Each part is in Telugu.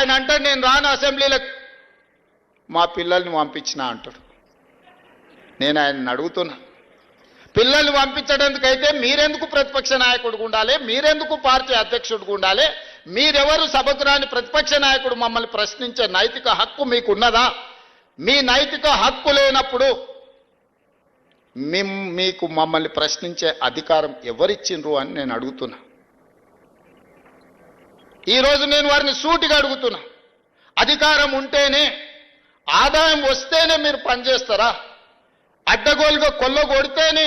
ఆయన అంటాడు నేను రాను అసెంబ్లీలకు, మా పిల్లల్ని పంపించిన అంటాడు. నేను ఆయన్ని అడుగుతున్నా, పిల్లల్ని పంపించడానికైతే మీరెందుకు ప్రతిపక్ష నాయకుడిగా ఉండాలి, మీరెందుకు పార్టీ అధ్యక్షుడిగా ఉండాలి, మీరెవరు సభకు రాని ప్రతిపక్ష నాయకుడు మమ్మల్ని ప్రశ్నించే నైతిక హక్కు మీకున్నదా? మీ నైతిక హక్కు లేనప్పుడు మీకు మమ్మల్ని ప్రశ్నించే అధికారం ఎవరిచ్చిండ్రు అని నేను అడుగుతున్నా. ఈరోజు నేను వారిని సూటిగా అడుగుతున్నా, అధికారం ఉంటేనే, ఆదాయం వస్తేనే మీరు పనిచేస్తారా? అడ్డగోలుగా కొల్లగొడితేనే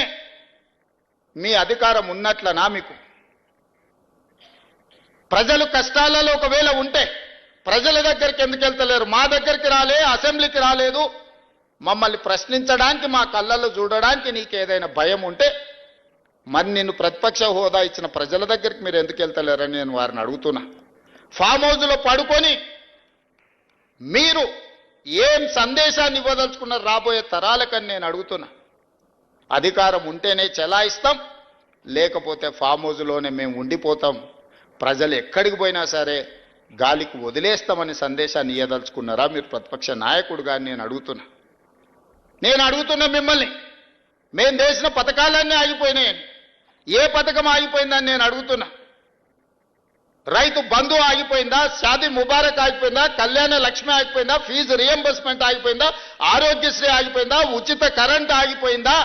మీ అధికారం ఉన్నట్లనా? మీకు ప్రజలు కష్టాలలో ఒకవేళ ఉంటే ప్రజల దగ్గరికి ఎందుకు వెళ్తలేరు? మా దగ్గరికి రాలే, అసెంబ్లీకి రాలేదు, మమ్మల్ని ప్రశ్నించడానికి, మా కళ్ళల్లో చూడడానికి నీకు ఏదైనా భయం ఉంటే మరి నిన్ను ప్రతిపక్ష హోదా ఇచ్చిన ప్రజల దగ్గరికి మీరు ఎందుకు వెళ్తలేరని నేను వారిని అడుగుతున్నా. ఫామ్ హౌస్లో పడుకొని మీరు ఏం సందేశాన్ని ఇవ్వదలుచుకున్నారు రాబోయే తరాలకని నేను అడుగుతున్నా. అధికారం ఉంటేనే చెలాయిస్తాం, లేకపోతే ఫామ్ హౌస్లోనే మేము ఉండిపోతాం, ప్రజలు ఎక్కడికి పోయినా సరే గాలికి వదిలేస్తామని సందేశాన్ని ఇవ్వదలుచుకున్నారా మీరు ప్రతిపక్ష నాయకుడుగా నేను అడుగుతున్నా. మిమ్మల్ని, మేము చేసిన పథకాలన్నీ ఆగిపోయినాయని, ఏ పథకం ఆగిపోయిందని నేను అడుగుతున్నా. రైతు బంధు ఆగిపోయిందా? షాదీ ముబారక్ ఆగిపోయిందా? కళ్యాణ లక్ష్మి ఆగిపోయిందా? ఫీజు రియంబర్స్మెంట్ ఆగిపోయిందా? ఆరోగ్యశ్రీ ఆగిపోయిందా? ఉచిత కరెంట్ ఆగిపోయిందా?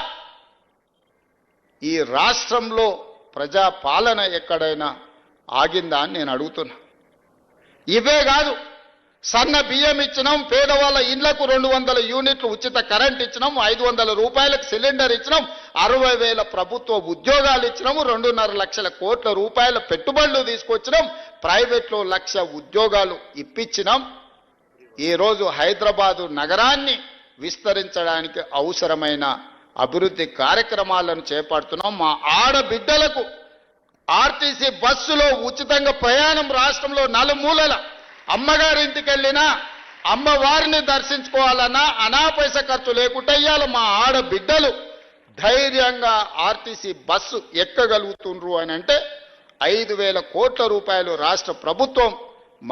ఈ రాష్ట్రంలో ప్రజా పాలన ఎక్కడైనా ఆగిందా అని నేను అడుగుతున్నా. ఇవే కాదు, సన్న బియ్యం ఇచ్చినాం, పేదవాళ్ళ ఇళ్లకు 200 యూనిట్లు ఉచిత కరెంట్ ఇచ్చినాం, 500 రూపాయలకు సిలిండర్ ఇచ్చినాం, 60,000 ప్రభుత్వ ఉద్యోగాలు ఇచ్చినాం, 2.5 లక్షల కోట్ల రూపాయల పెట్టుబడులు తీసుకొచ్చినాం, ప్రైవేట్లో 1,00,000 ఉద్యోగాలు ఇప్పించినాం. ఈరోజు హైదరాబాదు నగరాన్ని విస్తరించడానికి అవసరమైన అభివృద్ధి కార్యక్రమాలను చేపడుతున్నాం. మా ఆడబిడ్డలకు ఆర్టీసీ బస్సులో ఉచితంగా ప్రయాణం రాష్ట్రంలో నలుమూలల అమ్మగారి ఇంటికి వెళ్ళినా అమ్మవారిని దర్శించుకోవాలన్నా అనా పైసా ఖర్చు లేకుండా ఇయ్యాల మా ఆడబిడ్డలు ధైర్యంగా ఆర్టీసీ బస్సు ఎక్కగలుగుతుండ్రు అని అంటే 5,000 కోట్ల రూపాయలు రాష్ట్ర ప్రభుత్వం,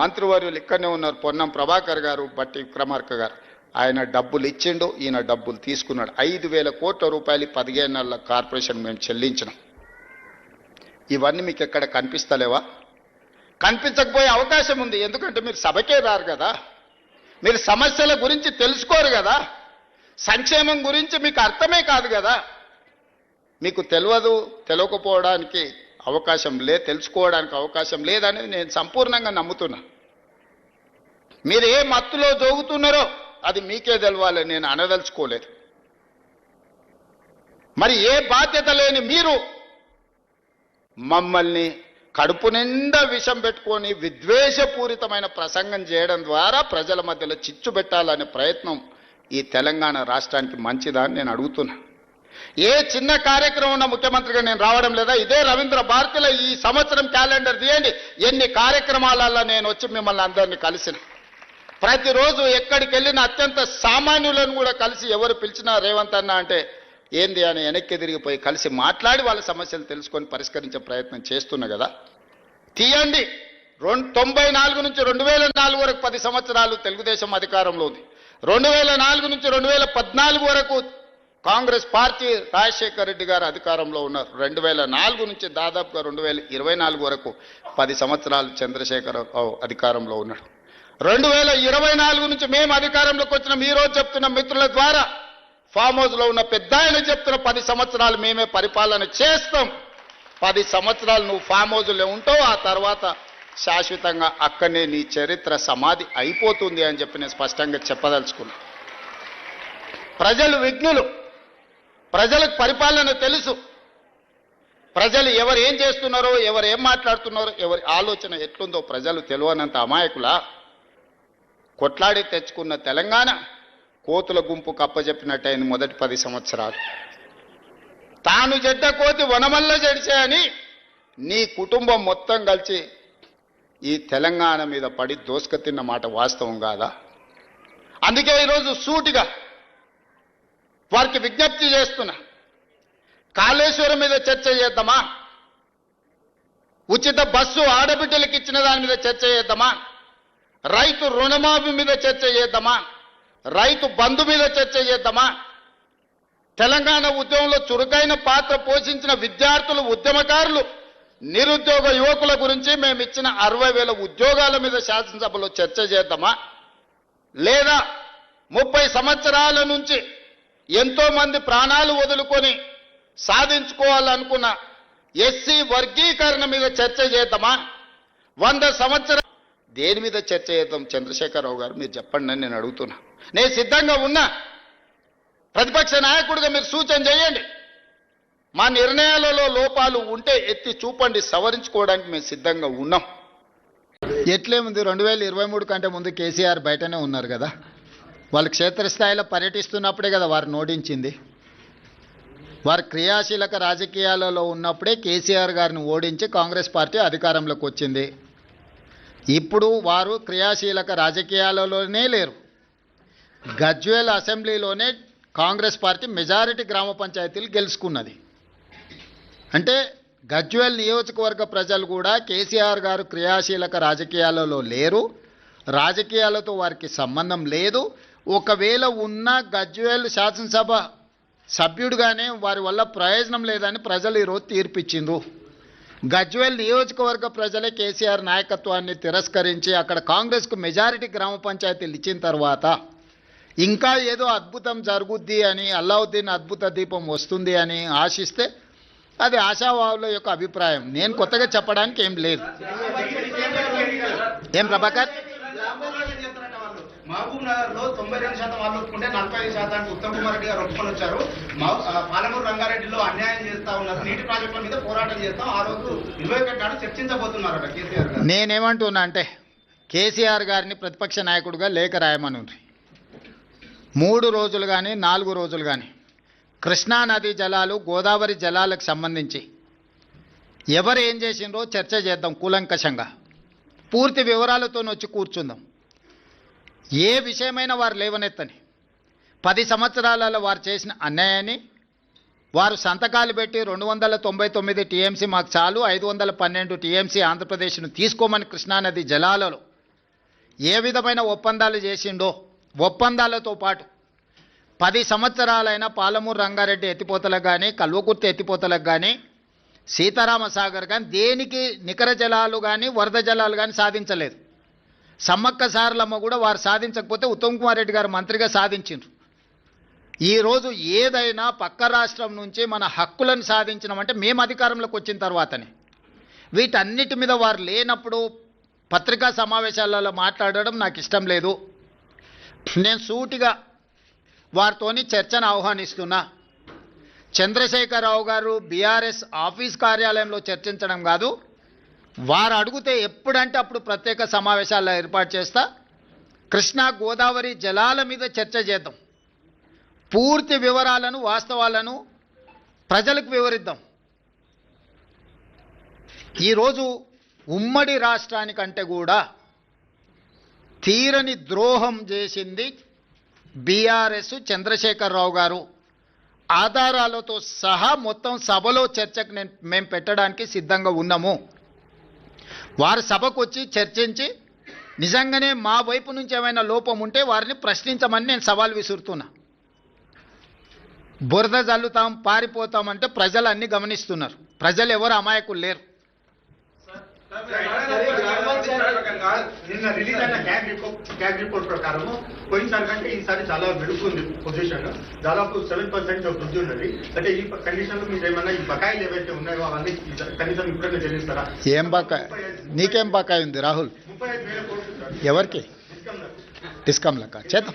మంత్రివర్యులు ఇక్కడనే ఉన్నారు, పొన్నం ప్రభాకర్ గారు, బట్టి విక్రమార్క గారు, ఆయన డబ్బులు ఇచ్చిండు, ఈయన డబ్బులు తీసుకున్నాడు. 5,000 కోట్ల రూపాయలు 15 నెలల కార్పొరేషన్ మేము చెల్లించినాం. ఇవన్నీ మీకు ఎక్కడ కనిపిస్తలేవా? కనిపించకపోయే అవకాశం ఉంది. ఎందుకంటే మీరు సభకే రారు కదా, మీరు సమస్యల గురించి తెలుసుకోరు కదా, సంక్షేమం గురించి మీకు అర్థమే కాదు కదా, మీకు తెలియకపోవడానికి అవకాశం తెలుసుకోవడానికి అవకాశం లేదనేది నేను సంపూర్ణంగా నమ్ముతున్నా. మీరు ఏ మత్తులో జోగుతున్నారో అది మీకే తెలవాలి, నేను అనదలుచుకోలేదు. మరి ఏ బాధ్యత లేని మీరు మమ్మల్ని కడుపు నిండా విషం పెట్టుకొని విద్వేషపూరితమైన ప్రసంగం చేయడం ద్వారా ప్రజల మధ్యలో చిచ్చు పెట్టాలనే ప్రయత్నం ఈ తెలంగాణ రాష్ట్రానికి మంచిదా అని నేను అడుగుతున్నా. ఏ చిన్న కార్యక్రమం ఉన్న ముఖ్యమంత్రిగా నేను రావడం లేదా? ఇదే రవీంద్ర భారతిలో ఈ సంవత్సరం క్యాలెండర్ తీయండి, ఎన్ని కార్యక్రమాలలో నేను వచ్చి మిమ్మల్ని అందరినీ కలిసిన. ప్రతిరోజు ఎక్కడికి వెళ్ళిన అత్యంత సామాన్యులను కూడా కలిసి ఎవరు పిలిచినా రేవంత్ అన్న అంటే ఏంది అని వెనక్కి తిరిగిపోయి కలిసి మాట్లాడి వాళ్ళ సమస్యలు తెలుసుకొని పరిష్కరించే ప్రయత్నం చేస్తున్నా కదా. తీయండి, 94 నుంచి 2004 వరకు 10 సంవత్సరాలు తెలుగుదేశం అధికారంలో ఉంది. 2004 నుంచి 2014 వరకు కాంగ్రెస్ పార్టీ రాజశేఖర్ రెడ్డి గారు అధికారంలో ఉన్నారు. 2004 నుంచి దాదాపుగా 2024 వరకు 10 సంవత్సరాలు చంద్రశేఖర్ అధికారంలో ఉన్నాడు. 2024 నుంచి మేము అధికారంలోకి వచ్చిన ఈరోజు చెప్తున్న మిత్రుల ద్వారా ఫామ్ హౌస్లో ఉన్న పెద్ద ఆయన చెప్తున్న 10 సంవత్సరాలు మేమే పరిపాలన చేస్తాం. 10 సంవత్సరాలు నువ్వు ఫామ్ హౌస్లో ఉంటావు, ఆ తర్వాత శాశ్వతంగా అక్కడనే నీ చరిత్ర సమాధి అయిపోతుంది అని చెప్పి నేను స్పష్టంగా చెప్పదలుచుకున్నా. ప్రజలు విఘ్నులు, ప్రజలకు పరిపాలన తెలుసు. ప్రజలు ఎవరు ఏం చేస్తున్నారో, ఎవరు ఏం మాట్లాడుతున్నారో, ఎవరి ఆలోచన ఎట్లుందో ప్రజలు తెలియనంత అమాయకులా. కొట్లాడి తెచ్చుకున్న తెలంగాణ కోతుల గుంపు కప్పజెప్పినట్టయింది మొదటి 10 సంవత్సరాలు. తాను జడ్డ కోతి వనమల్ల జడిచే అని నీ కుటుంబం మొత్తం కలిసి ఈ తెలంగాణ మీద పడి దోసుక తిన్న మాట వాస్తవం కాదా? అందుకే ఈరోజు సూటిగా వారికి విజ్ఞప్తి చేస్తున్నా, కాళేశ్వరం మీద చర్చ చేద్దామా? ఉచిత బస్సు ఆడబిడ్డలకు ఇచ్చిన దాని మీద చర్చ చేద్దామా? రైతు రుణమాఫీ మీద చర్చ చేద్దామా, రైతు బంధు మీద చర్చ చేద్దామా, తెలంగాణ ఉద్యమంలో చురుకైన పాత్ర పోషించిన విద్యార్థులు, ఉద్యమకారులు, నిరుద్యోగ యువకుల గురించి మేము ఇచ్చిన 60,000 ఉద్యోగాల మీద శాసనసభలో చర్చ చేద్దామా, లేదా 30 సంవత్సరాల నుంచి ఎంతో మంది ప్రాణాలు వదులుకొని సాధించుకోవాలనుకున్న ఎస్సీ వర్గీకరణ మీద చర్చ చేద్దామా, 100 సంవత్సరాలు దేని మీద చర్చ చేద్దాం? చంద్రశేఖరరావు గారు మీరు చెప్పండి అని నేను అడుగుతున్నా. నేను సిద్ధంగా ఉన్నా. ప్రతిపక్ష నాయకుడిగా మీరు సూచన చేయండి. మా నిర్ణయాలలో లోపాలు ఉంటే ఎత్తి చూపండి, సవరించుకోవడానికి మేము సిద్ధంగా ఉన్నాం. ఎట్లేముంది, 2023 కంటే ముందు కేసీఆర్ బయటనే ఉన్నారు కదా. వాళ్ళు క్షేత్రస్థాయిలో పర్యటిస్తున్నప్పుడే కదా వారు ఓడించింది. వారు క్రియాశీలక రాజకీయాలలో ఉన్నప్పుడే కేసీఆర్ గారిని ఓడించి కాంగ్రెస్ పార్టీ అధికారంలోకి వచ్చింది. ఇప్పుడు వారు క్రియాశీలక రాజకీయాలలోనే లేరు. గజ్వేల్ అసెంబ్లీలోనే కాంగ్రెస్ పార్టీ మెజారిటీ గ్రామ పంచాయతీలు గెలుచుకున్నది. అంటే గజ్వేల్ నియోజకవర్గ ప్రజలు కూడా కేసీఆర్ గారు క్రియాశీలక రాజకీయాలలో లేరు, రాజకీయాలతో వారికి సంబంధం లేదు. ఒకవేళ ఉన్న గజ్వేల్ శాసనసభ సభ్యుడిగానే వారి వల్ల ప్రయోజనం లేదని ప్రజలు ఈరోజు తీర్పిచ్చిండ్రు. గజ్వేల్ నియోజకవర్గ ప్రజలే కేసీఆర్ నాయకత్వాన్ని తిరస్కరించి అక్కడ కాంగ్రెస్కు మెజారిటీ గ్రామ పంచాయతీలు ఇచ్చిన తర్వాత ఇంకా ఏదో అద్భుతం జరుగుద్ది అని, అల్లావుద్దీన్ అద్భుత దీపం వస్తుంది అని ఆశిస్తే అది ఆశావాహుల యొక్క అభిప్రాయం. నేను కొత్తగా చెప్పడానికి ఏం లేదు. ఏం ప్రభాకర్? మహబూబ్ నగర్ లో 92% వాళ్ళు ఒప్పుకుంటే 45% ఉత్తమ్ కుమార్ రెడ్డి గారు ఒప్పుకొని వచ్చారు. పాలమూరు రంగారెడ్డిలో అన్యాయం చేస్తా ఉన్నారు, నీటి ప్రాజెక్టుల మీద పోరాటం చేస్తాం, ఆ రోజు 21 నాడు చర్చించబోతున్నారట కేసీఆర్ గారు. నేనేమంటున్నా అంటే కేసీఆర్ గారిని ప్రతిపక్ష నాయకుడిగా లేఖ రాయమని 3 రోజులు కానీ 4 రోజులు కానీ కృష్ణా నదీ జలాలు, గోదావరి జలాలకు సంబంధించి ఎవరు ఏం చేసిండ్రో చర్చ చేద్దాం కూలంకషంగా. పూర్తి వివరాలతో వచ్చి కూర్చుందాం. ఏ విషయమైనా వారు లేవనెత్తని 10 సంవత్సరాలలో వారు చేసిన అన్యాయాన్ని, వారు సంతకాలు పెట్టి 299 టీఎంసీ మాకు చాలు, 512 టీఎంసీ ఆంధ్రప్రదేశ్ను తీసుకోమని కృష్ణానది జలాలలో ఏ విధమైన ఒప్పందాలు చేసిండో, ఒప్పందాలతో పాటు 10 సంవత్సరాలైన పాలమూరు రంగారెడ్డి ఎత్తిపోతలకు కానీ, కల్వకుర్తి ఎత్తిపోతలకు కానీ, సీతారామ సాగర్ కానీ దేనికి నికర జలాలు కానీ వరద జలాలు కానీ సాధించలేదు. సమ్మక్క సారలమ్మ కూడా వారు సాధించకపోతే ఉత్తమ్ కుమార్ రెడ్డి గారు మంత్రిగా సాధించారు. ఈరోజు ఏదైనా పక్క రాష్ట్రం నుంచి మన హక్కులను సాధించినామంటే మేము అధికారంలోకి వచ్చిన తర్వాతనే. వీటన్నిటి మీద వారు లేనప్పుడు పత్రికా సమావేశాలలో మాట్లాడడం నాకు ఇష్టం లేదు. నేను సూటిగా వారితోని చర్చను ఆహ్వానిస్తున్నా. చంద్రశేఖరరావు గారు బీఆర్ఎస్ ఆఫీస్ కార్యాలయంలో చర్చించడం కాదు, వారు అడిగితే ఎప్పుడంటే అప్పుడు ప్రత్యేక సమావేశాల్లో ఏర్పాటు చేస్తా. కృష్ణా గోదావరి జలాల మీద చర్చ చేద్దాం. పూర్తి వివరాలను, వాస్తవాలను ప్రజలకు వివరిద్దాం. ఈరోజు ఉమ్మడి రాష్ట్రానికంటే కూడా తీరని ద్రోహం చేసింది బీఆర్ఎస్, చంద్రశేఖరరావు గారు. ఆధారాలతో సహా మొత్తం సభలో చర్చకు మేము పెట్టడానికి సిద్ధంగా ఉన్నాము. వారు సభకు వచ్చి చర్చించి నిజంగానే మా వైపు నుంచి ఏమైనా లోపం ఉంటే వారిని ప్రశ్నించమని నేను సవాల్ విసురుతున్నా. బురద జల్లుతాం, పారిపోతామంటే ప్రజలు అన్ని గమనిస్తున్నారు. ప్రజలు ఎవరు అమాయకులు లేరు. నిన్న రిలీజ్ అయిన క్యాగ్ రిపోర్ట్ ప్రకారం పోయినసారి కంటే ఈసారి చాలా మెరుగ్గుంది పొజిషన్. దాదాపు 7% వృద్ధి ఉన్నది. అంటే ఈ కండిషన్ లో మీరు ఏమన్నా ఈ బకాయిలు ఏవైతే ఉన్నాయో అవన్నీ కనీసం ఇప్పుడైనా చెల్లిస్తారా? ఏం బకాయి? నీకేం బకాయి ఉంది రాహుల్? 35,000 కోట్లు. ఎవరికి? డిస్కమ్లక చేద్దాం.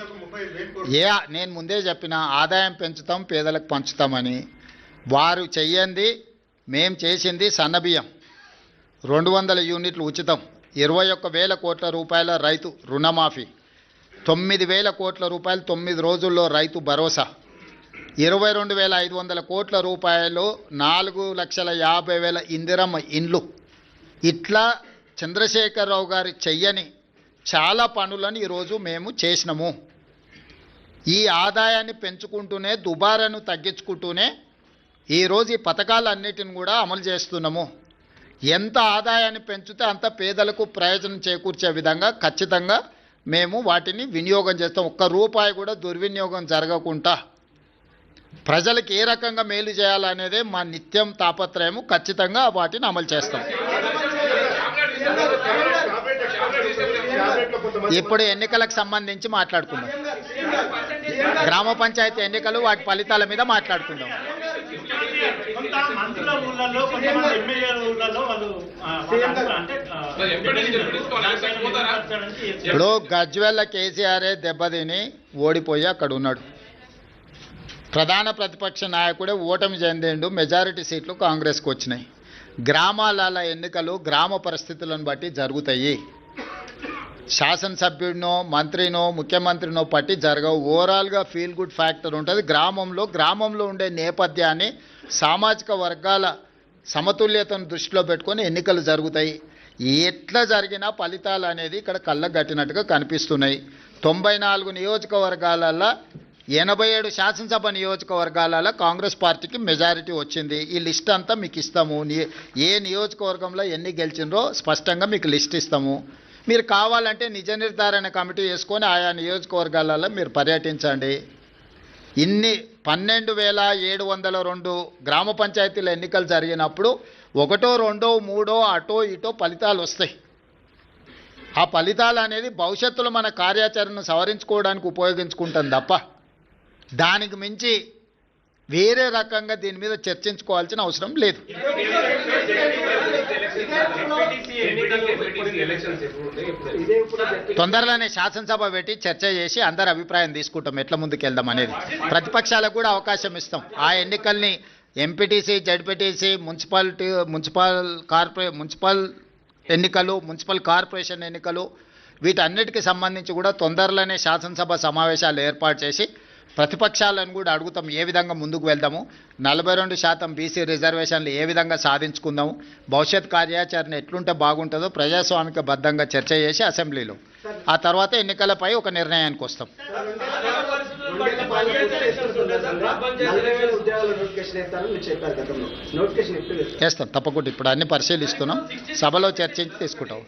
నేను ముందే చెప్పిన ఆదాయం పెంచుతాం, పేదలకు పంచుతామని. వారు చెయ్యండి, మేం చేసింది సన్నబియ్యం 200 యూనిట్లు ఉచితం, 21,000 కోట్ల రూపాయల రైతు రుణమాఫీ, 9,000 కోట్ల రూపాయలు 9 రోజుల్లో రైతు భరోసా, 22,500 కోట్ల రూపాయలు 4,50,000 ఇందిరమ్మ ఇండ్లు. ఇట్లా చంద్రశేఖరరావు గారు చెయ్యని చాలా పనులను ఈరోజు మేము చేసినాము. ఈ ఆదాయాన్ని పెంచుకుంటూనే, దుబారాను తగ్గించుకుంటూనే ఈరోజు ఈ పథకాలన్నిటిని కూడా అమలు చేస్తున్నాము. ఎంత ఆదాయాన్ని పెంచితే అంత పేదలకు ప్రయోజనం చేకూర్చే విధంగా ఖచ్చితంగా మేము వాటిని వినియోగం చేస్తాం. ఒక్క రూపాయి కూడా దుర్వినియోగం జరగకుండా ప్రజలకు ఏ రకంగా మేలు చేయాలనేదే మా నిత్యం తాపత్రయము. ఖచ్చితంగా వాటిని అమలు చేస్తాం. ఇప్పుడు ఎన్నికలకు సంబంధించి మాట్లాడుకుందాం. గ్రామ పంచాయతీ ఎన్నికలు వాటి ఫలితాల మీద మాట్లాడుకుందాం. కొంత మంత్రుల ఊళ్ళలో కొంతమంది ఎమ్మెల్యేల ఊళ్ళలో వాళ్ళు ఇప్పుడు గజ్వేల్ల కేసీఆరే దెబ్బతిని ఓడిపోయి అక్కడ ఉన్నాడు. ప్రధాన ప్రతిపక్ష నాయకుడే ఓటమి చెందిండు. మెజారిటీ సీట్లు కాంగ్రెస్కి వచ్చినాయి. గ్రామాల ఎన్నికలు గ్రామ పరిస్థితులను బట్టి జరుగుతాయి. శాసనసభ్యుడినో మంత్రినో ముఖ్యమంత్రినో పట్టి జరగవు. ఓవరాల్గా ఫీల్ గుడ్ ఫ్యాక్టర్ ఉంటుంది. గ్రామంలో ఉండే నేపథ్యాన్ని సామాజిక వర్గాల సమతుల్యతను దృష్టిలో పెట్టుకొని ఎన్నికలు జరుగుతాయి. ఎట్లా జరిగినా ఫలితాలు అనేది ఇక్కడ కళ్ళకు కట్టినట్టుగా కనిపిస్తున్నాయి. 94 నియోజకవర్గాలలో 87 శాసనసభ నియోజకవర్గాలలో కాంగ్రెస్ పార్టీకి మెజారిటీ వచ్చింది. ఈ లిస్ట్ అంతా మీకు ఇస్తాము. ఏ నియోజకవర్గంలో ఎన్ని గెలిచినరో స్పష్టంగా మీకు లిస్ట్ ఇస్తాము. మీరు కావాలంటే నిజ నిర్ధారణ కమిటీ వేసుకొని ఆయా నియోజకవర్గాలలో మీరు పర్యటించండి. ఇన్ని 12,702 గ్రామ పంచాయతీల ఎన్నికలు జరిగినప్పుడు 1, 2, 3 అటో ఇటో ఫలితాలు వస్తాయి. ఆ ఫలితాలు అనేది భవిష్యత్తులో మన కార్యాచరణను సవరించుకోవడానికి ఉపయోగించుకుంటాం తప్ప దానికి మించి వేరే రకంగా దీని మీద చర్చించుకోవాల్సిన అవసరం లేదు. తొందరలోనే శాసనసభ పెట్టి చర్చ చేసి అందరి అభిప్రాయం తీసుకుంటాం ఎట్లా ముందుకు వెళ్దాం అనేది. ప్రతిపక్షాలకు కూడా అవకాశం ఇస్తాం. ఆ ఎన్నికల్ని ఎంపీటీసీ, జడ్పీటీసీ, మున్సిపల్ ఎన్నికలు, మున్సిపల్ కార్పొరేషన్ ఎన్నికలు వీటన్నిటికీ సంబంధించి కూడా తొందరలోనే శాసనసభ సమావేశాలు ఏర్పాటు చేసి ప్రతిపక్షాలను కూడా అడుగుతాం ఏ విధంగా ముందుకు వెళ్దాము, 42% బీసీ రిజర్వేషన్లు ఏ విధంగా సాధించుకుందాము, భవిష్యత్ కార్యాచరణ ఎట్లుంటే బాగుంటుందో ప్రజాస్వామిక బద్ధంగా చర్చ చేసి అసెంబ్లీలో ఆ తర్వాత ఎన్నికలపై ఒక నిర్ణయానికి వస్తాం. చేస్తాం తప్పకుండా. ఇప్పుడు అన్ని పరిశీలిస్తున్నాం, సభలో చర్చించి తీసుకుంటాం.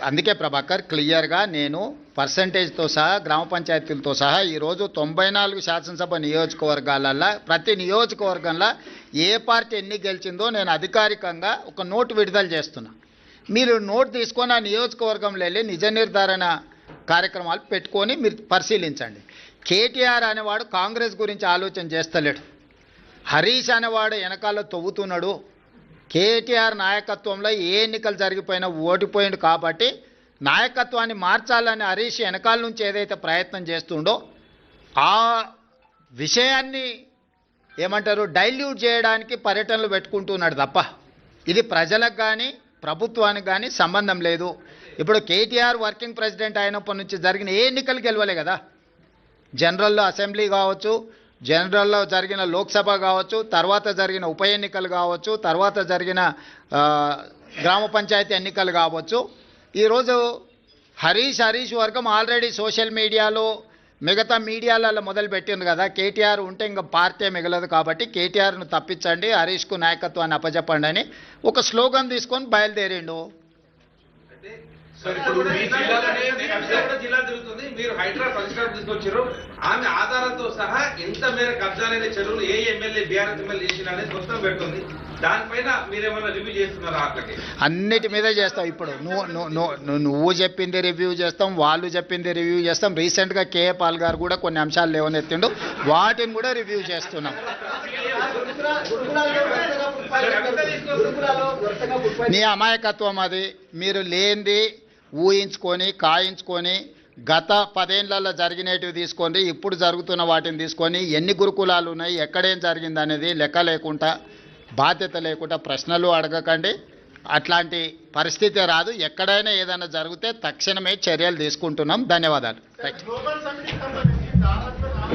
అందుకే ప్రభాకర్ క్లియర్గా నేను పర్సంటేజ్తో సహా గ్రామ పంచాయతీలతో సహా ఈరోజు 94 శాసనసభ నియోజకవర్గాలలో ప్రతి నియోజకవర్గంలో ఏ పార్టీ ఎన్ని గెలిచిందో నేను అధికారికంగా ఒక నోటు విడుదల చేస్తున్నా. మీరు నోటు తీసుకొని ఆ నియోజకవర్గంలో వెళ్ళి నిజ నిర్ధారణ కార్యక్రమాలు పెట్టుకొని మీరు పరిశీలించండి. కేటీఆర్ అనేవాడు కాంగ్రెస్ గురించి ఆలోచన చేస్తలేడు. హరీష్ అనేవాడు వెనకాల తవ్వుతున్నాడు. కేటీఆర్ నాయకత్వంలో ఏ ఎన్నికలు జరిగిపోయినా ఓడిపోయిండు కాబట్టి నాయకత్వాన్ని మార్చాలని హరీష్ వెనకాల నుంచి ఏదైతే ప్రయత్నం చేస్తుండో ఆ విషయాన్ని ఏమంటారు డైల్యూట్ చేయడానికి పర్యటనలు పెట్టుకుంటున్నాడు తప్ప ఇది ప్రజలకు కానీ ప్రభుత్వానికి కానీ సంబంధం లేదు. ఇప్పుడు కేటీఆర్ వర్కింగ్ ప్రెసిడెంట్ అయినప్పటి నుంచి జరిగిన ఏ ఎన్నికలు గెలవలే కదా. జనరల్లో అసెంబ్లీ కావచ్చు, జనరల్లో జరిగిన లోక్సభ కావచ్చు, తర్వాత జరిగిన ఉప ఎన్నికలు కావచ్చు, తర్వాత జరిగిన గ్రామ పంచాయతీ ఎన్నికలు కావచ్చు. ఈరోజు హరీష్ వర్గం ఆల్రెడీ సోషల్ మీడియాలో మిగతా మీడియాలలో మొదలుపెట్టింది కదా. కేటీఆర్ ఉంటే ఇంకా పార్టీ మిగలదు కాబట్టి కేటీఆర్ను తప్పించండి, హరీష్కు నాయకత్వాన్ని అప్పచెప్పండి అని ఒక స్లోగన్ తీసుకొని బయలుదేరిండు. జిల్లా తిరుగుతుంది. మీరు హైదరాబాద్ పరిష్కారం తీసుకొచ్చారు. ఆమె ఆధారంతో సహా ఎంత మేర కబ్జాలైన చెరువులు ఏ ఎమ్మెల్యే బీఆర్ఎస్ ఎమ్మెల్యే చేసిన అనేది మొత్తం పెడుతుంది. దానిపైన మీరేమన్నా రివ్యూ చేస్తున్నారా? అట్లకి అన్నిటి మీద చేస్తాం. ఇప్పుడు నువ్వు చెప్పింది రివ్యూ చేస్తాం, వాళ్ళు చెప్పింది రివ్యూ చేస్తాం. రీసెంట్గా కేఏ పాల్ గారు కూడా కొన్ని అంశాలు లేవనెత్తిండు, వాటిని కూడా రివ్యూ చేస్తున్నాం. నీ అమాయకత్వం అది. మీరు లేనిది ఊహించుకొని కాయించుకొని గత 10 ఏళ్లలో జరిగినవి తీసుకొని ఇప్పుడు జరుగుతున్న వాటిని తీసుకొని ఎన్ని గురుకులాలు ఉన్నాయి, ఎక్కడేం జరిగింది అనేది లెక్క లేకుండా బాధ్యత లేకుండా ప్రశ్నలు అడగకండి. అట్లాంటి పరిస్థితి రాదు. ఎక్కడైనా ఏదైనా జరిగితే తక్షణమే చర్యలు తీసుకుంటున్నాం. ధన్యవాదాలు. రైట్.